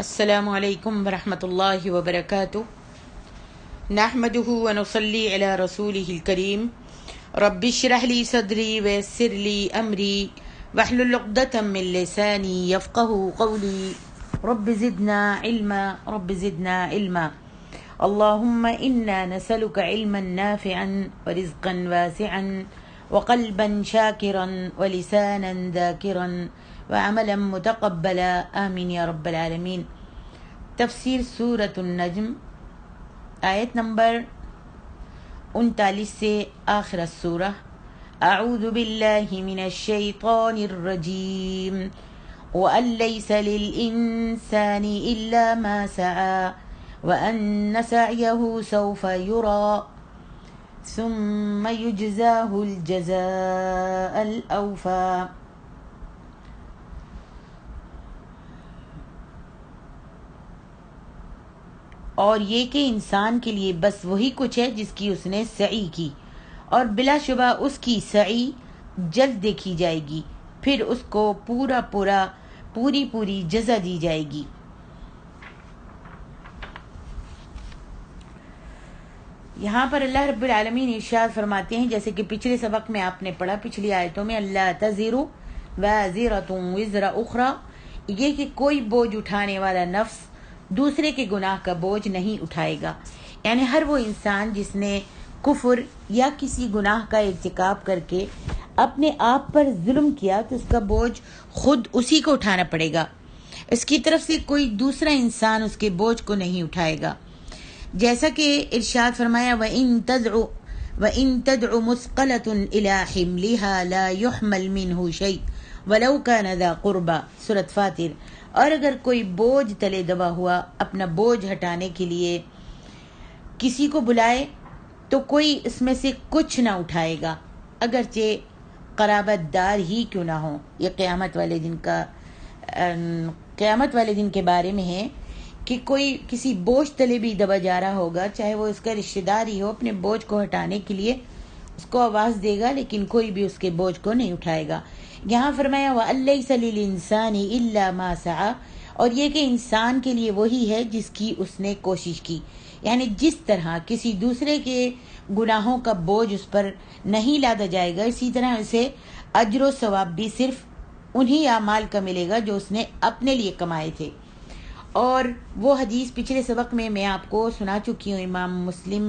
السلام علیکم ورحمۃ اللہ وبرکاتہ۔ نحمده ونصلی علی رسولہ الکریم۔ رب اشرح لی صدری ویسر لی امری واحلل عقدۃ من لسانی یفقهوا قولی۔ رب زدنا علما رب زدنا علما۔ اللهم انا نسألك علما نافعا ورزقا واسعا وقلبا شاکرا ولسانا ذاکرا وعملا متقبلا آمین یا رب العالمین۔ تفسیر سورۃ النجم، آیت نمبر 39 سے آخر السورہ۔ اعوذ باللہ من الشیطان الرجیم۔ وَأَن لَّيْسَ لِلْإِنسَانِ إِلَّا مَا سَعَىٰ وَأَنَّ سَعْيَهُ سَوْفَ يُرَىٰ ثُمَّ يُجْزَاهُ الْجَزَاءَ الْأَوْفَىٰ۔ اور یہ کہ انسان کے لیے بس وہی کچھ ہے جس کی اس نے سعی کی، اور بلا شبہ اس کی سعی جلد دیکھی جائے گی، پھر اس کو پوری جزا دی جائے گی۔ یہاں پر اللہ رب العالمین ارشاد فرماتے ہیں، جیسے کہ پچھلے سبق میں آپ نے پڑھا، پچھلی آیتوں میں، اللہ تزر وازرۃ وزر اخری، یہ کہ کوئی بوجھ اٹھانے والا نفس دوسرے کے گناہ کا بوجھ نہیں اٹھائے گا۔ یعنی ہر وہ انسان جس نے کفر یا کسی گناہ کا ارتکاب کر کے اپنے آپ پر ظلم کیا تو اس کا بوجھ خود اسی کو اٹھانا پڑے گا، اس کی طرف سے کوئی دوسرا انسان اس کے بوجھ کو نہیں اٹھائے گا۔ جیسا کہ ارشاد فرمایا، وَإِن تَدْعُ مُثْقَلَةٌ إِلَىٰ حِمْلِهَا لَا يُحْمَلْ مِنْهُ شَيْءٌ وَلَوْ كَانَ ذَا قُرْبَىٰ، سورۃ فاطر۔ اور اگر کوئی بوجھ تلے دبا ہوا اپنا بوجھ ہٹانے کے لیے کسی کو بلائے تو کوئی اس میں سے کچھ نہ اٹھائے گا، اگرچہ قرابت دار ہی کیوں نہ ہو۔ یہ قیامت والے دن کے بارے میں ہے کہ کوئی کسی بوجھ تلے بھی دبا جا رہا ہوگا، چاہے وہ اس کا رشتہ دار ہی ہو، اپنے بوجھ کو ہٹانے کے لیے اس کو آواز دے گا، لیکن کوئی بھی اس کے بوجھ کو نہیں اٹھائے گا۔ یہاں فرمایا وَأَن لَّيْسَ لِلْإِنسَانِ إِلَّا مَا سَعَىٰ، اور یہ کہ انسان کے لیے وہی ہے جس کی اس نے کوشش کی۔ یعنی جس طرح کسی دوسرے کے گناہوں کا بوجھ اس پر نہیں لادا جائے گا، اسی طرح اسے اجر و ثواب بھی صرف انہی اعمال کا ملے گا جو اس نے اپنے لیے کمائے تھے۔ اور وہ حدیث پچھلے سبق میں آپ کو سنا چکی ہوں، امام مسلم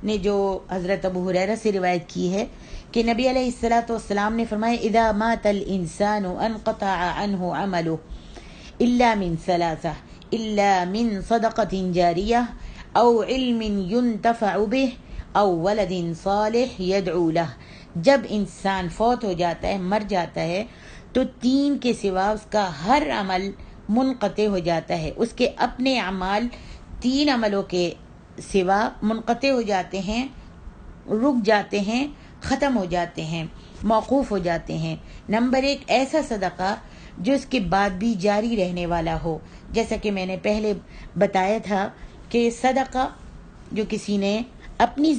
نے جو حضرت ابو ہریرہ سے روایت کی ہے کہ نبی علیہ الصلوۃ والسلام نے فرمایا، اذا مات الانسان انقطع عنه عمله الا من ثلاثه، الا من صدقۃ جاریہ او علم ينتفع به او ولد صالح يدعو له۔ جب انسان فوت ہو جاتا ہے، مر جاتا ہے، تو تین کے سوا اس کا ہر عمل منقطع ہو جاتا ہے۔ اس کے اپنے اعمال تین عملوں کے سوا منقطع ہو جاتے ہیں، رک جاتے ہیں، ختم ہو جاتے ہیں، موقوف ہو جاتے ہیں۔ نمبر ایک، ایسا صدقہ جو اس کے بعد بھی جاری رہنے والا ہو، جیسا کہ میں نے پہلے بتایا تھا کہ صدقہ جو کسی نے اپنی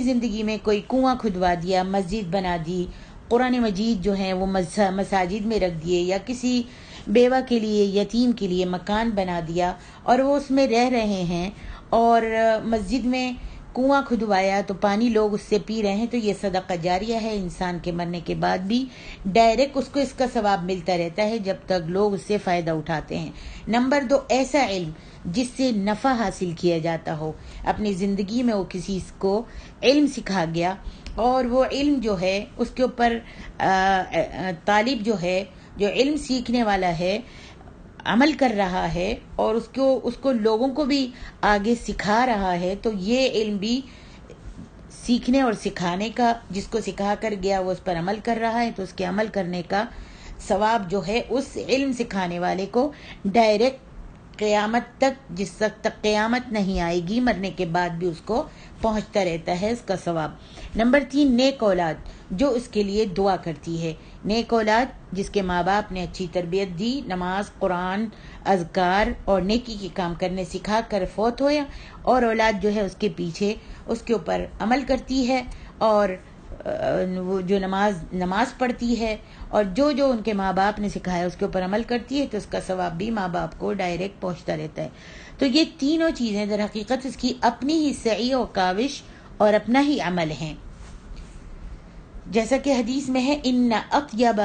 زندگی میں کوئی کنواں کھدوا دیا، مسجد بنا دی، قرآن مجید جو ہیں وہ مساجد میں رکھ دیے، یا کسی بیوہ کے لیے، یتیم کے لیے مکان بنا دیا اور وہ اس میں رہ رہے ہیں، اور مسجد میں کنواں کھدوایا تو پانی لوگ اس سے پی رہے ہیں، تو یہ صدقہ جاریہ ہے۔ انسان کے مرنے کے بعد بھی ڈائریکٹ اس کو اس کا ثواب ملتا رہتا ہے جب تک لوگ اس سے فائدہ اٹھاتے ہیں۔ نمبر دو، ایسا علم جس سے نفع حاصل کیا جاتا ہو، اپنی زندگی میں وہ کسی کو علم سکھا گیا اور وہ علم جو ہے اس کے اوپر طالب جو ہے، جو علم سیکھنے والا ہے، عمل کر رہا ہے اور اس کو لوگوں کو بھی آگے سکھا رہا ہے، تو یہ علم بھی سیکھنے اور سکھانے کا، جس کو سکھا کر گیا وہ اس پر عمل کر رہا ہے، تو اس کے عمل کرنے کا ثواب جو ہے اس علم سکھانے والے کو ڈائریکٹ قیامت تک، جس وقت تک قیامت نہیں آئے گی، مرنے کے بعد بھی اس کو پہنچتا رہتا ہے اس کا ثواب۔ نمبر تین، نیک اولاد جو اس کے لیے دعا کرتی ہے۔ نیک اولاد جس کے ماں باپ نے اچھی تربیت دی، نماز، قرآن، اذکار اور نیکی کے کام کرنے سکھا کر فوت ہویا، اور اولاد جو ہے اس کے پیچھے اس کے اوپر عمل کرتی ہے اور وہ جو نماز پڑھتی ہے اور جو ان کے ماں باپ نے سکھایا اس کے اوپر عمل کرتی ہے تو اس کا ثواب بھی ماں باپ کو ڈائریکٹ پہنچتا رہتا ہے. تو یہ تینوں چیزیں در حقیقت اس کی اپنی ہی سعی و کاوش اور اپنا ہی عمل ہیں. جیسا کہ حدیث میں ہے ان اطیب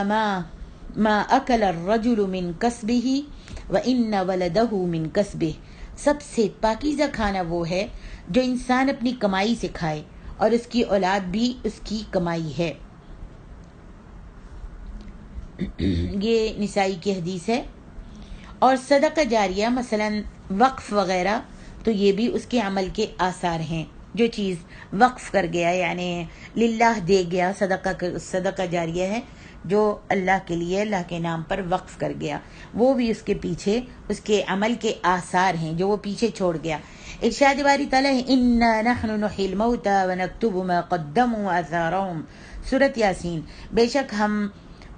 ما اکل الرجل من کسبہ وان ولدہ من کسبہ، سب سے پاکیزہ کھانا وہ ہے جو انسان اپنی کمائی سے کھائے اور اس کی اولاد بھی اس کی کمائی ہے. یہ نسائی کی حدیث ہے. اور صدقہ جاریہ مثلا وقف وغیرہ تو یہ بھی اس کے عمل کے آثار ہیں. جو چیز وقف کر گیا یعنی للہ دے گیا، صدقہ جاریہ ہے جو اللہ کے لیے اللہ کے نام پر وقف کر گیا، وہ بھی اس کے پیچھے اس کے عمل کے آثار ہیں جو وہ پیچھے چھوڑ گیا. ارشاد باری تعالیٰ ہے انا نحن نحیی الموتى ونکتب ما قدموا وآثارهم، سورۃ یاسین. بے شک ہم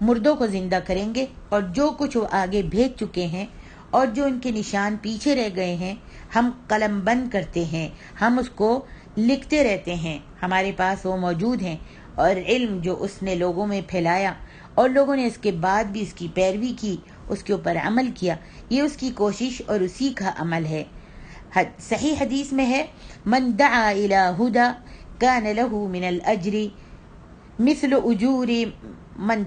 مردوں کو زندہ کریں گے اور جو کچھ وہ آگے بھیج چکے ہیں اور جو ان کے نشان پیچھے رہ گئے ہیں ہم قلم بند کرتے ہیں، ہم اس کو لکھتے رہتے ہیں، ہمارے پاس وہ موجود ہیں. اور علم جو اس نے لوگوں میں پھیلایا اور لوگوں نے اس کے بعد بھی اس کی پیروی کی، اس کے اوپر عمل کیا، یہ اس کی کوشش اور اسی کا عمل ہے. صحیح حدیث میں ہے من دعا الى ہدى كان له من الاجر مثل اجور من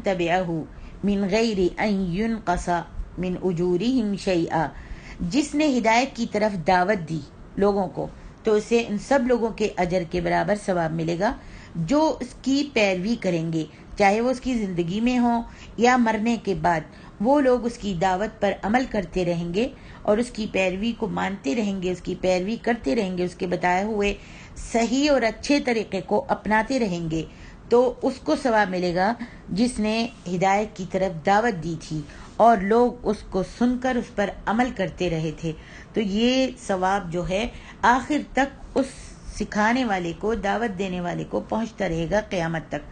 تبعه من غیر ان ينقص من اجورهم شیئا. جس نے ہدایت کی طرف دعوت دی لوگوں کو تو اسے ان سب لوگوں کے اجر کے برابر ثواب ملے گا جو اس کی پیروی کریں گے، چاہے وہ اس کی زندگی میں ہو یا مرنے کے بعد. وہ لوگ اس کی دعوت پر عمل کرتے رہیں گے اور اس کی پیروی کو مانتے رہیں گے، اس کی پیروی کرتے رہیں گے، اس کے بتائے ہوئے صحیح اور اچھے طریقے کو اپناتے رہیں گے تو اس کو ثواب ملے گا جس نے ہدایت کی طرف دعوت دی تھی اور لوگ اس کو سن کر اس پر عمل کرتے رہے تھے. تو یہ ثواب جو ہے آخر تک اس سکھانے والے کو، دعوت دینے والے کو پہنچتا رہے گا قیامت تک.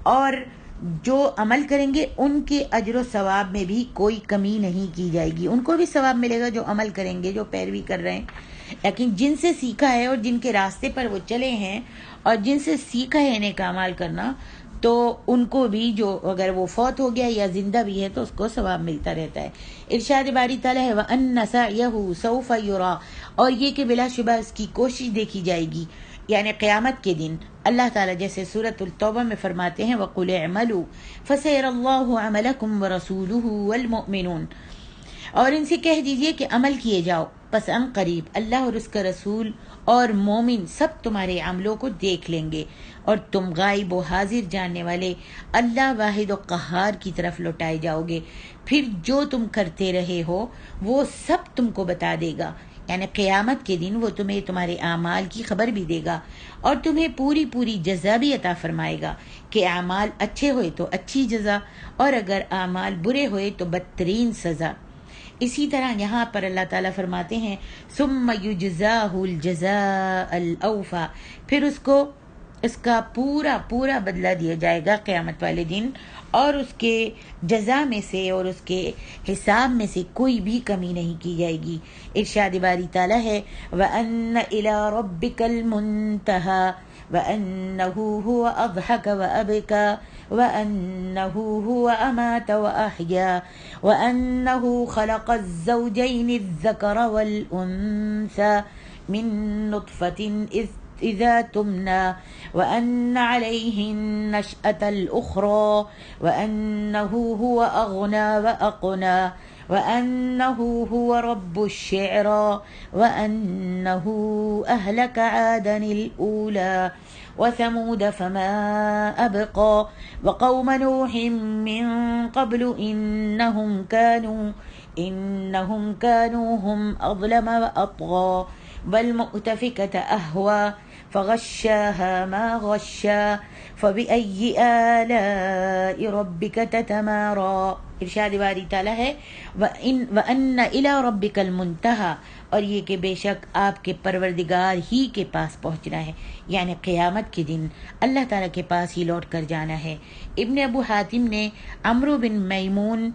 اور جو عمل کریں گے ان کے اجر و ثواب میں بھی کوئی کمی نہیں کی جائے گی، ان کو بھی ثواب ملے گا جو عمل کریں گے، جو پیروی کر رہے ہیں. لیکن جن سے سیکھا ہے اور جن کے راستے پر وہ چلے ہیں اور جن سے سیکھا ہے نیک اعمال کرنا، تو ان کو بھی جو اگر وہ فوت ہو گیا یا زندہ بھی ہے تو اس کو ثواب ملتا رہتا ہے. ارشاد باری تعالیٰ ہے وَأَنَّ سَعْيَهُ سَوْفَ يُرَى، اور یہ کہ بلا شبہ اس کی کوشش دیکھی جائے گی یعنی قیامت کے دن. اللہ تعالیٰ جیسے سورۃ التوبہ میں فرماتے ہیں وَقُلِ اعْمَلُوا فَسَيَرَى اللَّهُ عَمَلَكُمْ وَرَسُولُهُ وَالْمُؤْمِنُونَ، اور ان سے کہہ دیجئے کہ عمل کیے جاؤ، پس ان قریب اللہ اور اس کا رسول اور مومن سب تمہارے عملوں کو دیکھ لیں گے اور تم غائب و حاضر جاننے والے اللہ واحد و قہار کی طرف لوٹائے جاؤ گے. پھر جو تم کرتے رہے ہو وہ سب تم کو بتا دے گا، یعنی قیامت کے دن وہ تمہیں تمہارے اعمال کی خبر بھی دے گا اور تمہیں پوری جزا بھی عطا فرمائے گا کہ اعمال اچھے ہوئے تو اچھی جزا اور اگر اعمال برے ہوئے تو بدترین سزا. اسی طرح یہاں پر اللہ تعالیٰ فرماتے ہیں ثم یجزاہ الجزاء الاوفی، پھر اس کو اس کا پورا بدلہ دیا جائے گا قیامت والے دن اور اس کے جزا میں سے اور اس کے حساب میں سے کوئی بھی کمی نہیں کی جائے گی. ارشاد باری تعالیٰ ہے وَأَنَّ إِلَىٰ رَبِّكَ الْمُنْتَهَىٰ وَأَنَّهُ هُوَ أَضْحَكَ وَأَبْكَىٰ وَأَنَّهُ هُوَ أَمَاتَ وَأَحْيَا وَأَنَّهُ خَلَقَ الزَّوْجَيْنِ الذَّكَرَ وَالْأُنثَىٰ مِن نُطْفَةٍ إذا تمنى وأن عليه النشأة الأخرى وأنه هو أغنى وأقنى وأنه هو رب الشعرى وأنه أهلك عادا الأولى وثمود فما أبقى وقوم نوح من قبل إنهم كانوا هم أظلم وأطغى والمؤتفكة أهوى فغشاها ما غشا فبأي آلاء ربك تتمارى. ارشاد باری تعالیٰ ہے وَأَنَّ إِلَىٰ رَبِّكَ الْمُنْتَهَىٰ، اور یہ کہ بے شک آپ کے پروردگار ہی کے پاس پہنچنا ہے، یعنی قیامت کے دن اللہ تعالیٰ کے پاس ہی لوٹ کر جانا ہے. ابن ابو حاتم نے عمرو بن میمون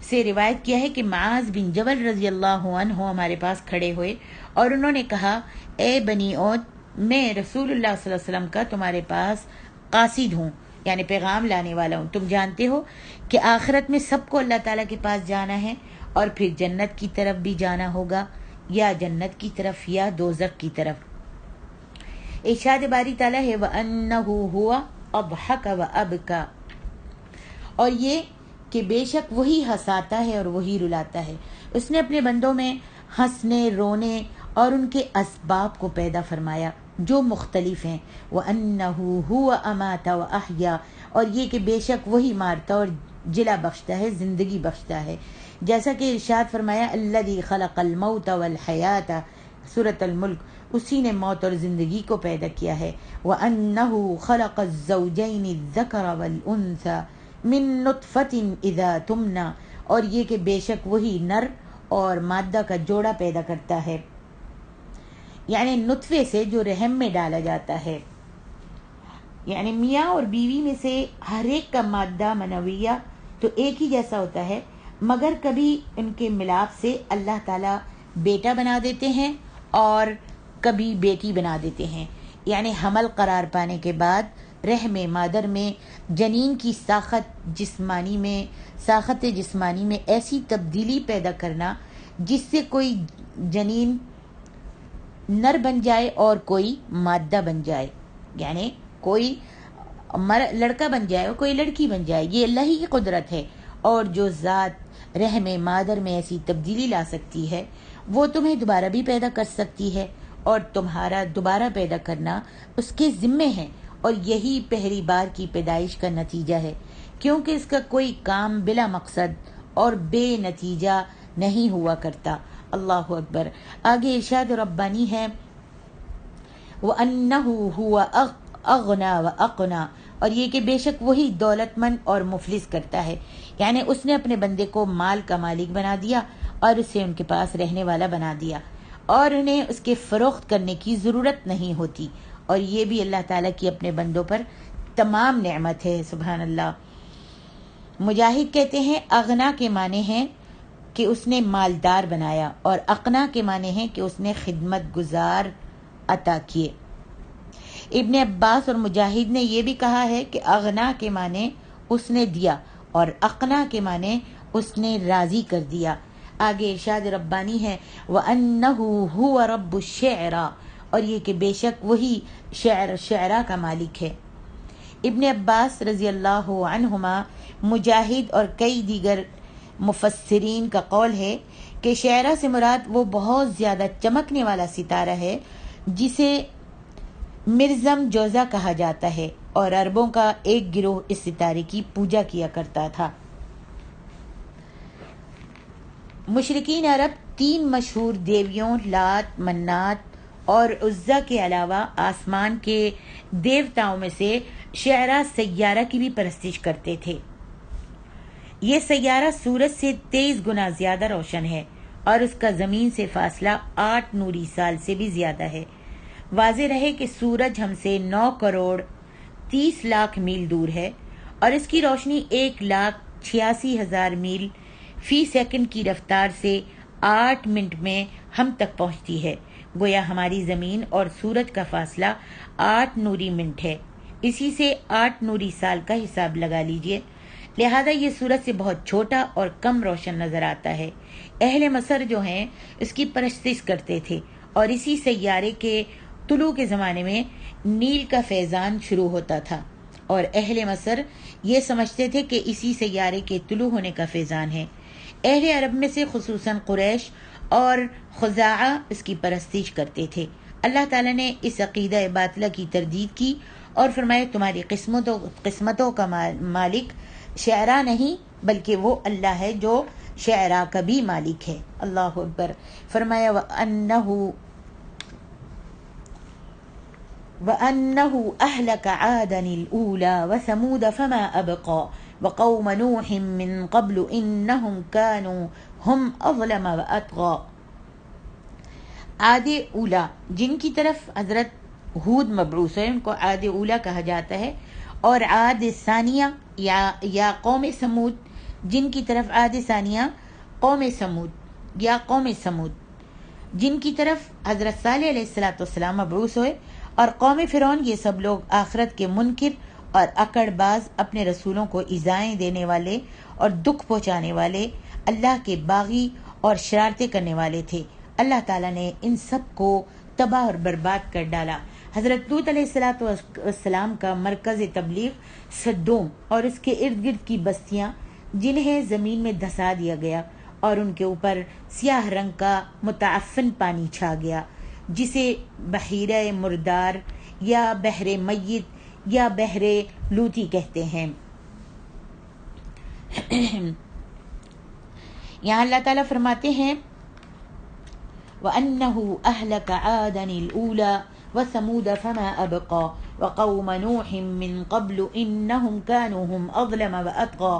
سے روایت کیا ہے کہ معاذ بن جبل رضی اللہ عنہ ہمارے پاس کھڑے ہوئے اور انہوں نے کہا اے بنی عود، میں رسول اللہ صلی اللہ علیہ وسلم کا تمہارے پاس قاصد ہوں، یعنی پیغام لانے والا ہوں۔ تم جانتے ہو کہ آخرت میں سب کو اللہ تعالیٰ کے پاس جانا ہے اور پھر جنت کی طرف بھی جانا ہوگا، یا جنت کی طرف یا دوزخ کی طرف۔ ارشاد باری تعالیٰ ہے وَأَنَّهُ هُوَ أَضْحَكَ وَأَبْكَى، اور یہ کہ بے شک وہی ہنساتا ہے اور وہی رلاتا ہے۔ اس نے اپنے بندوں میں ہنسنے، رونے اور ان کے اسباب کو پیدا فرمایا جو مختلف ہیں۔ وَأَنَّهُ هُوَ أَمَاتَ وَأَحْيَا، اور یہ کہ بے شک وہی مارتا اور جلا بخشتا ہے، زندگی بخشتا ہے۔ جیسا کہ ارشاد فرمایا الذی خلق الموت والحیات، سورۃ الملک، اسی نے موت اور زندگی کو پیدا کیا ہے۔ وَأَنَّهُ خَلَقَ الزَّوْجَيْنِ الذَّكَرَ وَالْأُنثَى مِن نُطْفَةٍ إِذَا تُمْنَى، اور یہ کہ بے شک وہی نر اور مادہ کا جوڑا پیدا کرتا ہے، یعنی نطفے سے جو رحم میں ڈالا جاتا ہے۔ یعنی میاں اور بیوی میں سے ہر ایک کا مادہ منویہ تو ایک ہی جیسا ہوتا ہے، مگر کبھی ان کے ملاپ سے اللہ تعالیٰ بیٹا بنا دیتے ہیں اور کبھی بیٹی بنا دیتے ہیں۔ یعنی حمل قرار پانے کے بعد رحم مادر میں جنین کی ساخت جسمانی میں ایسی تبدیلی پیدا کرنا جس سے کوئی جنین نر بن جائے اور کوئی مادہ بن جائے، یعنی کوئی لڑکا بن جائے اور کوئی لڑکی بن جائے، یہ اللہ ہی کی قدرت ہے۔ اور جو ذات رحم مادر میں ایسی تبدیلی لا سکتی ہے وہ تمہیں دوبارہ بھی پیدا کر سکتی ہے، اور تمہارا دوبارہ پیدا کرنا اس کے ذمے ہے، اور یہی پہلی بار کی پیدائش کا نتیجہ ہے، کیونکہ اس کا کوئی کام بلا مقصد اور بے نتیجہ نہیں ہوا کرتا۔ اللہ اکبر۔ آگے ارشاد ربانی ہے وَأَنَّهُ هُوَ أَغْنَى وَأَقْنَى، اور یہ کہ بے شک وہی دولت مند اور مفلس کرتا ہے، یعنی اس نے اپنے بندے کو مال کا مالک بنا دیا اور اسے ان کے پاس رہنے والا بنا دیا، اور انہیں اس کے فروخت کرنے کی ضرورت نہیں ہوتی، اور یہ بھی اللہ تعالیٰ کی اپنے بندوں پر تمام نعمت ہے۔ سبحان اللہ۔ مجاہد کہتے ہیں اغنا کے معنی ہیں کہ اس نے مالدار بنایا، اور اقنا کے معنی ہیں کہ اس نے خدمت گزار عطا کیے۔ ابن عباس اور مجاہد نے یہ بھی کہا ہے کہ اغنا کے معنی اس نے دیا اور اقنا کے معنی اس نے راضی کر دیا۔ آگے ارشاد ربانی ہے وَأَنَّهُ هُوَ رَبُّ الشِّعْرَى، اور یہ کہ بے شک وہی شعرا کا مالک ہے۔ ابن عباس رضی اللہ عنہما، مجاہد اور کئی دیگر مفسرین کا قول ہے کہ شعرا سے مراد وہ بہت زیادہ چمکنے والا ستارہ ہے جسے مرزم جوزہ کہا جاتا ہے، اور عربوں کا ایک گروہ اس ستارے کی پوجا کیا کرتا تھا۔ مشرکین عرب تین مشہور دیویوں لات، منات اور عزا کے علاوہ آسمان کے دیوتاؤں میں سے شعرا سیارہ کی بھی پرستش کرتے تھے۔ یہ سیارہ سورج سے 23 گنا زیادہ روشن ہے اور اس کا زمین سے فاصلہ 8 نوری سال سے بھی زیادہ ہے۔ واضح رہے کہ سورج ہم سے 9 کروڑ 30 لاکھ میل دور ہے، اور اس کی روشنی 1,86,000 میل فی سیکنڈ کی رفتار سے 8 منٹ میں ہم تک پہنچتی ہے۔ گویا ہماری زمین اور سورج کا فاصلہ 8 نوری منٹ ہے، اسی سے 8 نوری سال کا حساب لگا لیجئے، لہذا یہ سورج سے بہت چھوٹا اور کم روشن نظر آتا ہے۔ اہل مصر جو ہیں اس کی پرستش کرتے تھے، اور اسی سیارے کے طلوع کے زمانے میں نیل کا فیضان شروع ہوتا تھا، اور اہل مصر یہ سمجھتے تھے کہ اسی سیارے کے طلوع ہونے کا فیضان ہے۔ اہل عرب میں سے خصوصاً قریش اور خزاعہ اس کی پرستش کرتے تھے۔ اللہ تعالیٰ نے اس عقیدہ باطلہ کی تردید کی اور فرمایا تمہاری قسمتوں کا مالک شعرا نہیں بلکہ وہ اللہ ہے جو شعرا کا بھی مالک ہے۔ اللہ اکبر۔ فرمایا وَأَنَّهُ أَهْلَكَ عَادًا الْأُولَى وَثَمُودَ فَمَا أَبْقَى وَقَوْمَ نُوحٍ مِّن قَبْلُ إِنَّهُمْ كَانُوا هُمْ أَظْلَمَ وَأَطْغَى۔ عاد اولا جن کی طرف حضرت ہود مبعوث ہے ان کو عاد اولا کہا جاتا ہے، اور عاد ثانیہ یا قوم سمود جن کی طرف عاد ثانیہ قوم سمود یا قوم سمود جن کی طرف حضرت صالح علیہ السلام مبعوث ہوئے، اور قوم فرعون یہ سب لوگ آخرت کے منکر اور اکڑ باز، اپنے رسولوں کو ایذائیں دینے والے اور دکھ پہنچانے والے، اللہ کے باغی اور شرارتیں کرنے والے تھے۔ اللہ تعالیٰ نے ان سب کو تباہ اور برباد کر ڈالا۔ حضرت لوط علیہ السلام کا مرکز تبلیغ سدوم اور اس کے ارد گرد کی بستیاں، جنہیں زمین میں دھسا دیا گیا اور ان کے اوپر سیاہ رنگ کا متعفن پانی چھا گیا، جسے بحیرہ مردار یا بحر میت یا بحر لوتی کہتے ہیں۔ یہاں اللہ تعالیٰ فرماتے ہیں وَأَنَّهُ أَهْلَكَ عَادًا الْأُولَى وَثَمُودَ فَمَا أَبْقَى وَقَوْمَ نُوحٍ مِّن قَبْلُ إِنَّهُمْ كَانُوا هُمْ أَظْلَمَ وَأَطْغَى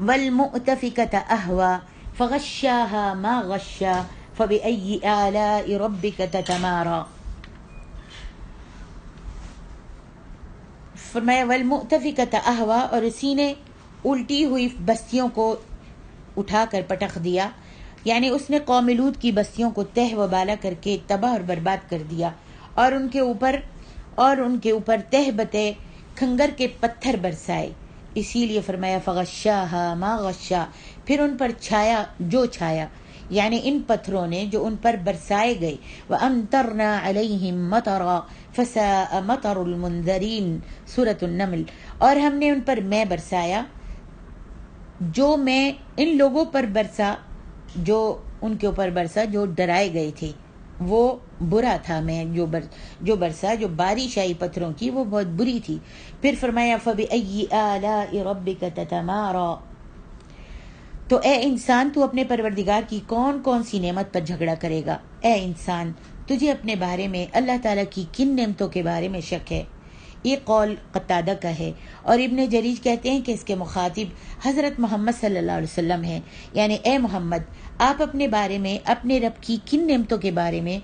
وَالْمُؤْتَفِكَةَ أَهْوَى فَغَشَّاهَا مَا غَشَّى فَبِأَيِّ آلَاءِ رَبِّكَ تَتَمَارَى۔ فرمایا وَالْمُؤْتَفِكَةَ أَهْوَى، اور اسی نے الٹی ہوئی بستیوں کو اٹھا کر پٹخ دیا، یعنی اس نے قوم لوط کی بستیوں کو تہ و بالا کر کے تباہ اور برباد کر دیا، اور ان کے اوپر تہ بتہ کھنگر کے پتھر برسائے۔ اسی لیے فرمایا فغشاها ما غشا، پھر ان پر چھایا جو چھایا، یعنی ان پتھروں نے جو ان پر برسائے گئے۔ وَأَمْطَرْنَا عَلَيْهِمْ مَطَرًا فَسَاءَ مَطَرُ الْمُنذَرِينَ سورۃ النمل، اور ہم نے ان پر میں برسایا، جو میں ان لوگوں پر برسا، جو ان کے اوپر برسا جو ڈرائے گئے تھے، وہ برا تھا۔ میں جو برسا، جو بارش آئی پتھروں کی، وہ بہت بری تھی۔ پھر فرمایا فَبِأَيِّ آلَاءِ رَبِّكَ تَتَمَارَى، تو اے انسان تو اپنے پروردگار کی کون کون سی نعمت پر جھگڑا کرے گا؟ اے انسان، تجھے اپنے بارے میں اللہ تعالیٰ کی کن نعمتوں کے بارے میں شک ہے؟ یہ قول قتادہ کا ہے، اور ابن جریج کہتے ہیں کہ اس کے مخاطب حضرت محمد صلی اللہ علیہ وسلم ہیں، یعنی اے محمد، آپ اپنے بارے میں اپنے رب کی کن نعمتوں کے بارے میں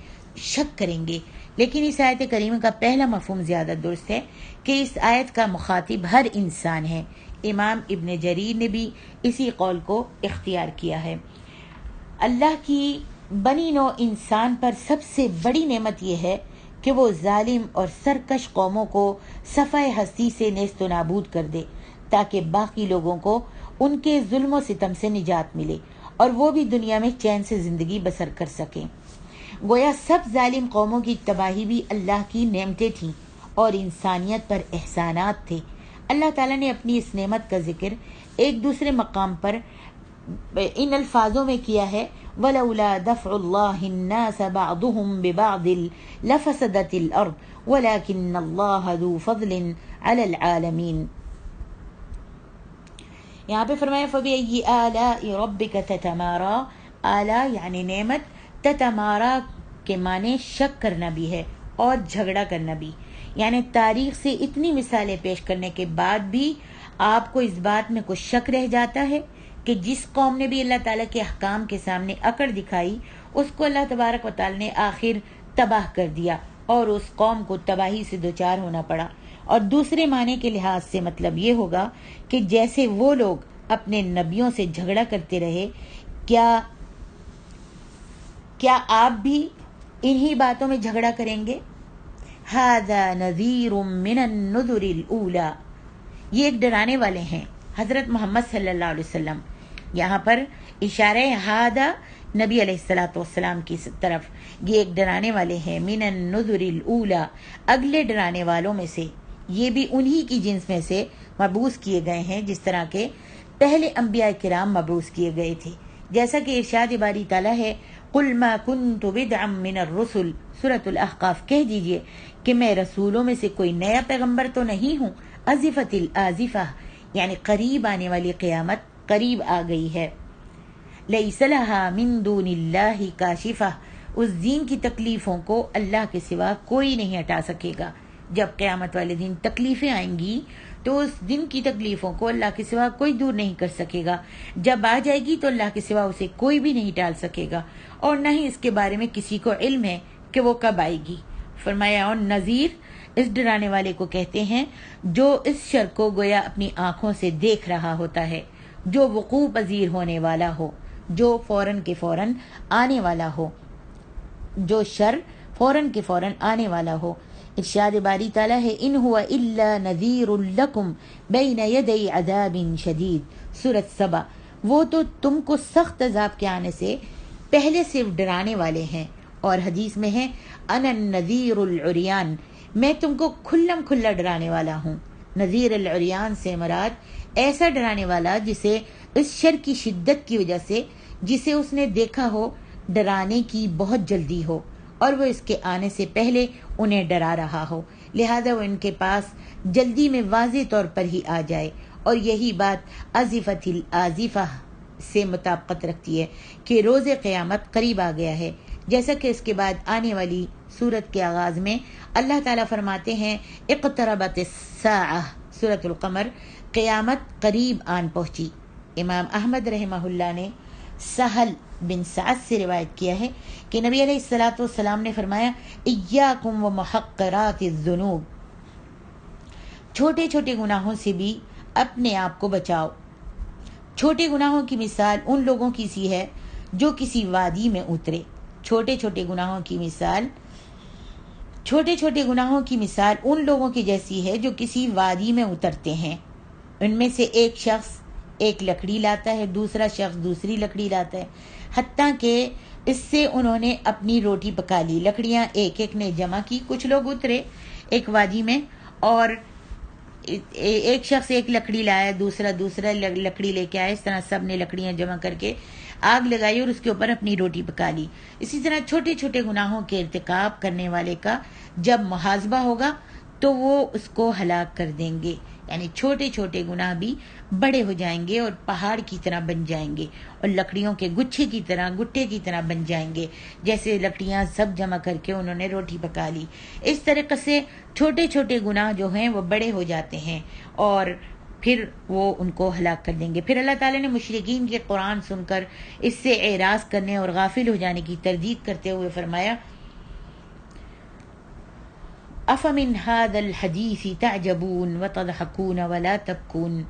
شک کریں گے؟ لیکن اس آیت کریمہ کا پہلا مفہوم زیادہ درست ہے کہ اس آیت کا مخاطب ہر انسان ہے۔ امام ابن جریر نے بھی اسی قول کو اختیار کیا ہے۔ اللہ کی بنی نوع انسان پر سب سے بڑی نعمت یہ ہے کہ وہ ظالم اور سرکش قوموں کو صفحہ ہستی سے نیست و نابود کر دے، تاکہ باقی لوگوں کو ان کے ظلم و ستم سے نجات ملے اور وہ بھی دنیا میں چین سے زندگی بسر کر سکیں۔ گویا سب ظالم قوموں کی تباہی بھی اللہ کی نعمتیں تھیں اور انسانیت پر احسانات تھے۔ اللہ تعالیٰ نے اپنی اس نعمت کا ذکر ایک دوسرے مقام پر ان الفاظوں میں کیا ہے وَلَوْلَا دَفْعُ اللَّهِ النَّاسَ بَعْضُهُمْ بِبَعْضٍ لَفَسَدَتِ الْأَرْضُ وَلَكِنَّ اللَّهَ ذُو فَضْلٍ عَلَى الْعَالَمِينَ۔ یہاں پہ فرمایا فَبِأَيِّ آلَاءِ رَبِّكَ تَتَمَارَى، آلا یعنی نعمت، تتمارا کے معنی شک کرنا بھی ہے اور جھگڑا کرنا بھی، یعنی تاریخ سے اتنی مثالیں پیش کرنے کے بعد بھی آپ کو اس بات میں کچھ شک رہ جاتا ہے کہ جس قوم نے بھی اللہ تعالیٰ کے احکام کے سامنے اکڑ دکھائی، اس کو اللہ تبارک و تعالیٰ نے آخر تباہ کر دیا اور اس قوم کو تباہی سے دوچار ہونا پڑا۔ اور دوسرے معنی کے لحاظ سے مطلب یہ ہوگا کہ جیسے وہ لوگ اپنے نبیوں سے جھگڑا کرتے رہے، کیا آپ بھی انہی باتوں میں جھگڑا کریں گے؟ ھذا نذیر من النذر الاولی، یہ ایک ڈرانے والے ہیں حضرت محمد صلی اللہ علیہ وسلم۔ یہاں پر اشارہ ھذا نبی علیہ السلام کی طرف، یہ ایک ڈرانے والے ہیں من النذر الاولی، اگلے ڈرانے والوں میں سے، یہ بھی انہی کی جنس میں سے مبعوث کیے گئے ہیں جس طرح کے پہلے انبیاء کرام مبعوث کیے گئے تھے۔ جیسا کہ ارشاد باری تعالیٰ ہے قُلْ مَا كُنْتُ بِدْعًا مِّنَ الرُّسُلِ، سورۃ الاحقاف، کہہ دیجئے کہ میں رسولوں میں سے کوئی نیا پیغمبر تو نہیں ہوں۔ ازفت الازفہ، یعنی قریب آنے والی قیامت قریب آ گئی ہے۔ لیس لہا من دون اللہ کاشفہ، اس دین کی تکلیفوں کو اللہ کے سوا کوئی نہیں ہٹا سکے گا۔ جب قیامت والے دن تکلیفیں آئیں گی تو اس دن کی تکلیفوں کو اللہ کے سوا کوئی دور نہیں کر سکے گا۔ جب آ جائے گی تو اللہ کے سوا اسے کوئی بھی نہیں ٹال سکے گا، اور نہ ہی اس کے بارے میں کسی کو علم ہے کہ وہ کب آئے گی۔ فرمایا اور نذیر اس ڈرانے والے کو کہتے ہیں جو اس شر کو گویا اپنی آنکھوں سے دیکھ رہا ہوتا ہے، جو وقوع پذیر ہونے والا ہو، جو فوراً کے فوراً آنے والا ہو، جو شر فوراً کے فوراً آنے والا ہو۔ ارشاد باری تعالیٰ ہے ان هو الا نذیر لکم بین یدی عذاب شدید، سورۃ سبا۔ وہ تو تم کو سخت عذاب کے آنے سے پہلے صرف ڈرانے والے ہیں، اور حدیث میں ہے انا النذیر العریان، میں تم کو کھلم کھلا ڈرانے والا ہوں۔ نذیر العریان سے مراد ایسا ڈرانے والا جسے اس شر کی شدت کی وجہ سے جسے اس نے دیکھا ہو ڈرانے کی بہت جلدی ہو، اور وہ اس کے آنے سے پہلے انہیں ڈرا رہا ہو، لہذا وہ ان کے پاس جلدی میں واضح طور پر ہی آ جائے۔ اور یہی بات آزفۃ الآزفہ سے مطابقت رکھتی ہے کہ روز قیامت قریب آ گیا ہے، جیسا کہ اس کے بعد آنے والی سورت کے آغاز میں اللہ تعالیٰ فرماتے ہیں اقتربت الساعہ، سورۃ القمر، قیامت قریب آن پہنچی۔ امام احمد رحمہ اللہ نے سہل بن سعد سے روایت کیا ہے کہ نبی علیہ الصلوۃ والسلام نے فرمایا ایاکم ومحقرات الذنوب، چھوٹے چھوٹے گناہوں سے بھی اپنے آپ کو بچاؤ۔ چھوٹے گناہوں کی مثال ان لوگوں کی سی ہے جو کسی وادی میں اترے۔ چھوٹے چھوٹے گناہوں کی مثال ان لوگوں کی جیسی ہے جو کسی وادی میں اترتے ہیں۔ ان میں سے ایک شخص ایک لکڑی لاتا ہے، دوسرا شخص دوسری لکڑی لاتا ہے، حتیٰ کہ اس سے انہوں نے اپنی روٹی پکا لی۔ لکڑیاں ایک ایک نے جمع کی۔ کچھ لوگ اترے ایک وادی میں اور ایک شخص ایک لکڑی لایا، دوسرا لکڑی لے کے آیا، اس طرح سب نے لکڑیاں جمع کر کے آگ لگائی اور اس کے اوپر اپنی روٹی پکا لی۔ اسی طرح چھوٹے چھوٹے گناہوں کے ارتکاب کرنے والے کا جب محاسبہ ہوگا تو وہ اس کو ہلاک کر دیں گے، یعنی چھوٹے چھوٹے گناہ بھی بڑے ہو جائیں گے اور پہاڑ کی طرح بن جائیں گے اور لکڑیوں کے گٹھے کی طرح بن جائیں گے، جیسے لکڑیاں سب جمع کر کے انہوں نے روٹی پکا لی۔ اس طریقے سے چھوٹے چھوٹے گناہ جو ہیں وہ بڑے ہو جاتے ہیں اور پھر وہ ان کو ہلاک کر دیں گے۔ پھر اللہ تعالیٰ نے مشرکین کے قرآن سن کر اس سے اعراض کرنے اور غافل ہو جانے کی تردید کرتے ہوئے فرمایا افمن هذا الحدیث تعجبون وتضحکون ولا تبکون،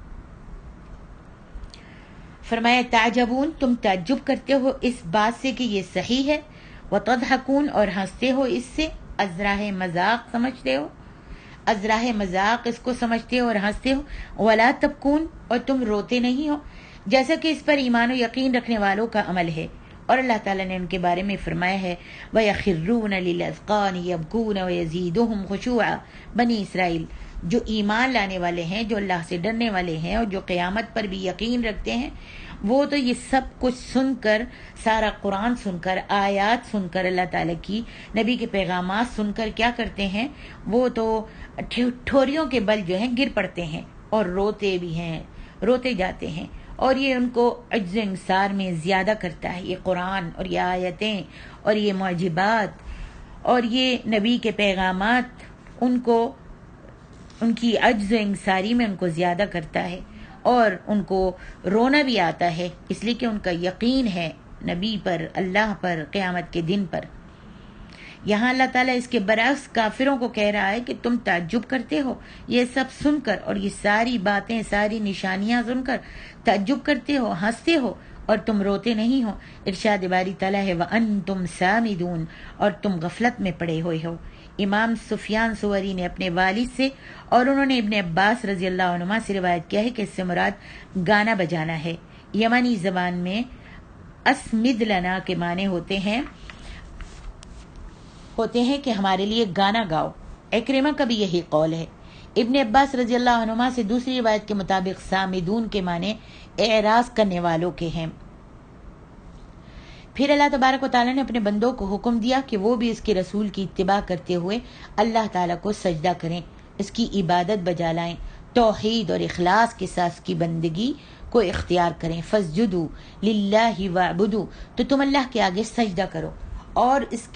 فرمایا تعجبون، تم تعجب کرتے ہو اس بات سے کہ یہ صحیح ہے، وتضحکون، اور ہنستے ہو اس سے، ازراہ مذاق سمجھتے ہو، ازراہ مذاق اس کو سمجھتے ہو اور ہنستے ہو، ولا تبکون، اور تم روتے نہیں ہو، جیسا کہ اس پر ایمان و یقین رکھنے والوں کا عمل ہے۔ اور اللہ تعالیٰ نے ان کے بارے میں فرمایا ہے وَيَخِرُّونَ لِلْأَذْقَانِ يَبْكُونَ وَيَزِيدُهُمْ خُشُوعًا، بنی اسرائیل جو ایمان لانے والے ہیں، جو اللہ سے ڈرنے والے ہیں اور جو قیامت پر بھی یقین رکھتے ہیں، وہ تو یہ سب کچھ سن کر، سارا قرآن سن کر، آیات سن کر، اللہ تعالیٰ کی نبی کے پیغامات سن کر کیا کرتے ہیں، وہ تو ٹھوریوں کے بل جو ہیں گر پڑتے ہیں اور روتے بھی ہیں، روتے جاتے ہیں، اور یہ ان کو عجز و انکسار میں زیادہ کرتا ہے۔ یہ قرآن اور یہ آیتیں اور یہ معجزات اور یہ نبی کے پیغامات ان کو ان کی عجز و انکساری میں ان کو زیادہ کرتا ہے اور ان کو رونا بھی آتا ہے، اس لیے کہ ان کا یقین ہے نبی پر، اللہ پر، قیامت کے دن پر۔ یہاں اللہ تعالیٰ اس کے برعکس کافروں کو کہہ رہا ہے کہ تم تعجب کرتے ہو یہ سب سن کر، اور یہ ساری باتیں، ساری نشانیاں سن کر تعجب کرتے ہو، ہنستے ہو، اور تم روتے نہیں ہو۔ ارشاد باری تعالیٰ ہے وَأَنْتُمْ سَامِدُونَ، اور تم غفلت میں پڑے ہوئے ہو۔ امام سفیان ثوری نے اپنے والد سے اور انہوں نے ابن عباس رضی اللہ عنہما سے روایت کیا ہے کہ اس سے مراد گانا بجانا ہے۔ یمنی زبان میں اسمد لنا کے معنی ہوتے ہیں کہ ہمارے لیے گانا گاؤ۔ اکرمہ کا بھی یہی قول ہے۔ ابن عباس رضی اللہ عنہما سے دوسری روایت کے مطابق سامدون کے معنی اعراض کرنے والوں کے ہیں۔ پھر اللہ تبارک و تعالیٰ نے اپنے بندوں کو حکم دیا کہ وہ بھی اس کے رسول کی اتباع کرتے ہوئے اللہ تعالیٰ کو سجدہ کریں، اس کی عبادت بجا لائیں، توحید اور اخلاص کے ساتھ اس کی بندگی کو اختیار کریں۔ فَاسْجُدُوا لِلَّهِ وَاعْبُدُوا، تو تم اللہ کے آگے سجدہ کرو اور اس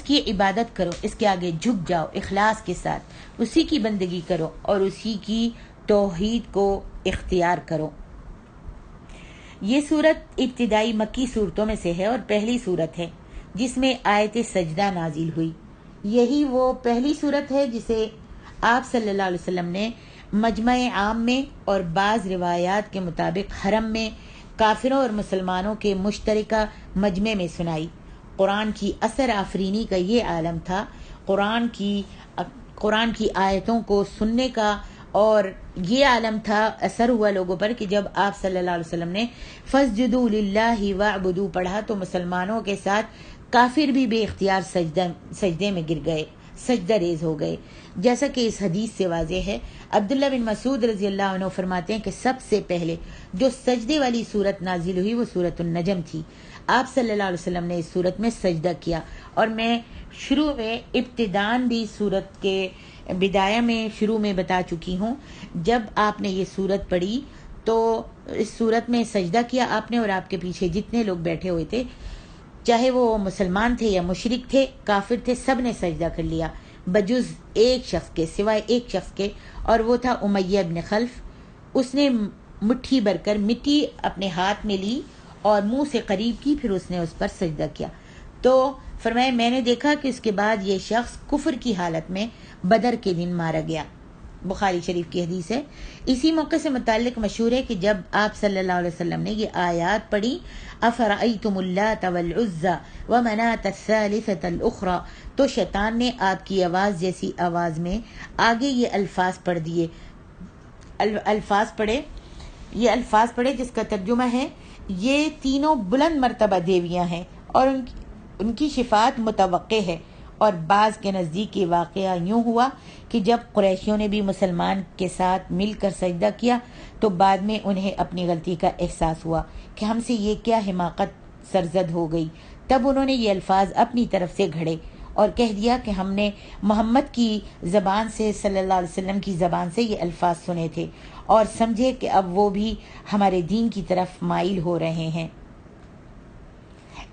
کی عبادت کرو، اس کے آگے جھک جاؤ اخلاص کے ساتھ، اسی کی بندگی کرو اور اسی کی توحید کو اختیار کرو۔ یہ سورت ابتدائی مکی صورتوں میں سے ہے اور پہلی صورت ہے جس میں آیت سجدہ نازل ہوئی۔ یہی وہ پہلی صورت ہے جسے آپ صلی اللہ علیہ وسلم نے مجمع عام میں اور بعض روایات کے مطابق حرم میں کافروں اور مسلمانوں کے مشترکہ مجمع میں سنائی۔ قرآن کی اثر آفرینی کا یہ عالم تھا قرآن کی آیتوں کو سننے کا، اور یہ عالم تھا، اثر ہوا لوگوں پر کہ جب آپ صلی اللہ علیہ وسلم نے فَاسْجُدُوا لِلَّهِ وَاعْبُدُوا پڑھا تو مسلمانوں کے ساتھ کافر بھی بے اختیار سجدے میں گر گئے، سجدہ ریز ہو گئے، جیسا کہ اس حدیث سے واضح ہے۔ عبداللہ بن مسعود رضی اللہ عنہ فرماتے ہیں کہ سب سے پہلے جو سجدے والی صورت نازل ہوئی وہ سورۃ النجم تھی۔ آپ صلی اللہ علیہ وسلم نے اس صورت میں سجدہ کیا، اور میں شروع میں ابتدان بھی صورت کے بدایہ میں شروع میں بتا چکی ہوں۔ جب آپ نے یہ صورت پڑھی تو اس صورت میں سجدہ کیا آپ نے، اور آپ کے پیچھے جتنے لوگ بیٹھے ہوئے تھے، چاہے وہ مسلمان تھے یا مشرک تھے، کافر تھے، سب نے سجدہ کر لیا بجز ایک شخص کے، سوائے ایک شخص کے، اور وہ تھا امیہ بن خلف۔ اس نے مٹھی بھر کر مٹی اپنے ہاتھ میں لی اور منہ سے قریب کی، پھر اس نے اس پر سجدہ کیا۔ تو فرمایا میں نے دیکھا کہ اس کے بعد یہ شخص کفر کی حالت میں بدر کے دن مارا گیا۔ بخاری شریف کی حدیث ہے۔ اسی موقع سے متعلق مشہور ہے کہ جب آپ صلی اللہ علیہ وسلم نے یہ آیات پڑھی افرأیتم اللات والعزى ومناة الثالثة الاخرى، تو شیطان نے آپ کی آواز جیسی آواز میں آگے یہ الفاظ پڑھ دیے، یہ الفاظ پڑھے جس کا ترجمہ ہے یہ تینوں بلند مرتبہ دیویاں ہیں اور ان کی شفاعت متوقع ہے۔ اور بعض کے نزدیک یہ واقعہ یوں ہوا کہ جب قریشیوں نے بھی مسلمان کے ساتھ مل کر سجدہ کیا تو بعد میں انہیں اپنی غلطی کا احساس ہوا کہ ہم سے یہ کیا حماقت سرزد ہو گئی، تب انہوں نے یہ الفاظ اپنی طرف سے گھڑے اور کہہ دیا کہ ہم نے محمد کی زبان سے، صلی اللہ علیہ وسلم کی زبان سے یہ الفاظ سنے تھے، اور سمجھے کہ اب وہ بھی ہمارے دین کی طرف مائل ہو رہے ہیں،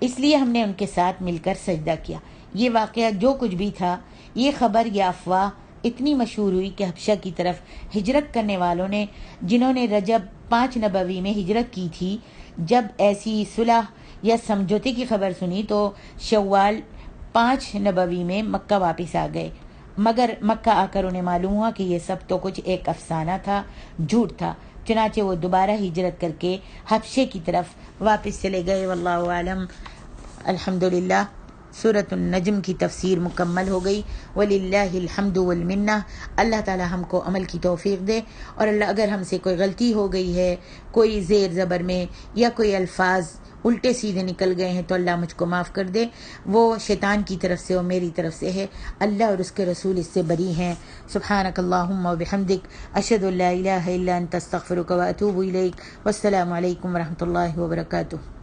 اس لیے ہم نے ان کے ساتھ مل کر سجدہ کیا۔ یہ واقعہ جو کچھ بھی تھا، یہ خبر یا افواہ اتنی مشہور ہوئی کہ حبشہ کی طرف ہجرت کرنے والوں نے، جنہوں نے رجب 5 نبوی میں ہجرت کی تھی، جب ایسی صلح یا سمجھوتے کی خبر سنی تو شوال 5 نبوی میں مکہ واپس آ گئے، مگر مکہ آ کر انہیں معلوم ہوا کہ یہ سب تو کچھ ایک افسانہ تھا، جھوٹ تھا، چنانچہ وہ دوبارہ ہجرت کر کے حبشے کی طرف واپس چلے گئے۔ واللہ اعلم۔ الحمدللہ سورۃ النجم کی تفسیر مکمل ہو گئی، وللہ الحمد والمنہ۔ اللہ تعالی ہم کو عمل کی توفیق دے، اور اللہ اگر ہم سے کوئی غلطی ہو گئی ہے، کوئی زیر زبر میں یا کوئی الفاظ الٹے سیدھے نکل گئے ہیں تو اللہ مجھ کو معاف کر دے، وہ شیطان کی طرف سے اور میری طرف سے ہے، اللہ اور اس کے رسول اس سے بری ہیں۔ سبحانک اللہم و بحمدک، اشہد ان لا الہ الا انت، استغفرک و اتوب الیک، والسلام علیکم ورحمۃ اللہ وبرکاتہ۔